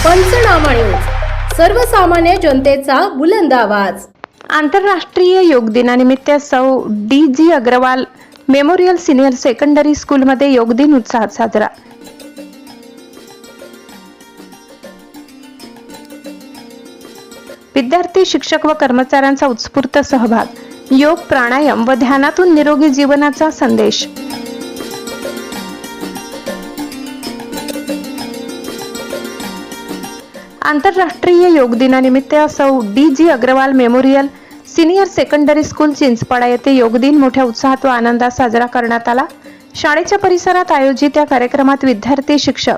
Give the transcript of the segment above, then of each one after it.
पंचनामा न्यूज, सर्वसामान्य जनतेचा बुलंद आवाज। आंतरराष्ट्रीय योग दिनानिमित्त सौ D G. Agarwal memorial senior secondary स्कूलमध्ये योग दिन उत्साहात साजरा। विद्यार्थी, शिक्षक व कर्मचाऱ्यांचा उत्स्फूर्त सहभाग, योग, प्राणायाम व ध्यानातून निरोगी जीवनाचा संदेश। आंतरराष्ट्रीय योग दिनानिमित्त सौ D G. Agarwal memorial senior secondary school Chinchpada येथे योग दिन मोठ्या उत्साहात व आनंदात साजरा करण्यात आला। शाळेच्या परिसरात आयोजित या कार्यक्रमात विद्यार्थी, शिक्षक,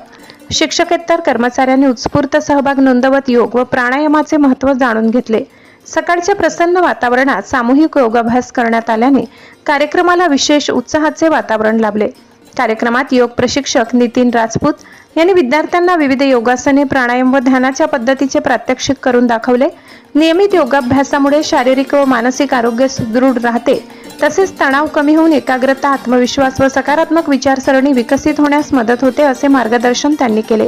शिक्षकेतर कर्मचाऱ्यांनी उत्स्फूर्त सहभाग नोंदवत योग व प्राणायामाचे महत्त्व जाणून घेतले। सकाळच्या प्रसन्न वातावरणात सामूहिक योगाभ्यास करण्यात आल्याने कार्यक्रमाला विशेष उत्साहाचे वातावरण लाभले। कार्यक्रमात योग प्रशिक्षक नितीन राजपूत यांनी विद्यार्थ्यांना विविध योगासने, प्राणायाम व ध्यानाच्या पद्धतीचे प्रात्यक्षिक करून दाखवले। नियमित योगाभ्यासामुळे शारीरिक व मानसिक आरोग्य सुदृढ राहते, तसेच तणाव कमी होऊन एकाग्रता, आत्मविश्वास व सकारात्मक विचारसरणी विकसित होण्यास मदत होते, असे मार्गदर्शन त्यांनी केले।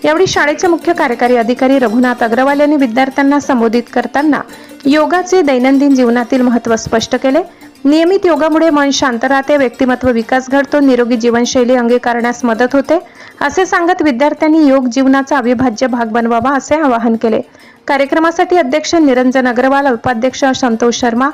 यावेळी शाळेचे मुख्य कार्यकारी अधिकारी रघुनाथ अग्रवाल यांनी विद्यार्थ्यांना संबोधित करताना योगाचे दैनंदिन जीवनातील महत्त्व स्पष्ट केले। नियमित योगामुळे मन शांत राहते, व्यक्तिमत्व विकास घडतो, निरोगी जीवनशैली अंगीकारण्यास मदत होते, असे सांगत विद्यार्थ्यांनी योग जीवनाचा अविभाज्य भाग बनवावा, असे आवाहन केले। कार्यक्रमासाठी अध्यक्ष निरंजन अग्रवाल, उपाध्यक्ष संतोष शर्मा,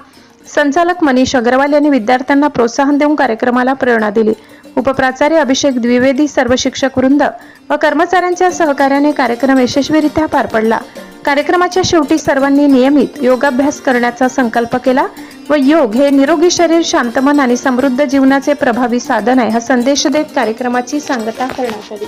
संचालक मनीष अग्रवाल यांनी विद्यार्थ्यांना प्रोत्साहन देऊन कार्यक्रमाला प्रेरणा दिली। उपप्राचार्य अभिषेक द्विवेदी, सर्व शिक्षक वृंद व कर्मचाऱ्यांच्या सहकार्याने कार्यक्रम यशस्वीरित्या पार पडला। कार्यक्रमाच्या शेवटी सर्वांनी नियमित योगाभ्यास करण्याचा संकल्प केला व योग हे निरोगी शरीर, शांत मन आणि समृद्ध जीवनाचे प्रभावी साधन आहे, हा संदेश देत कार्यक्रमाची सांगता करण्यात आली।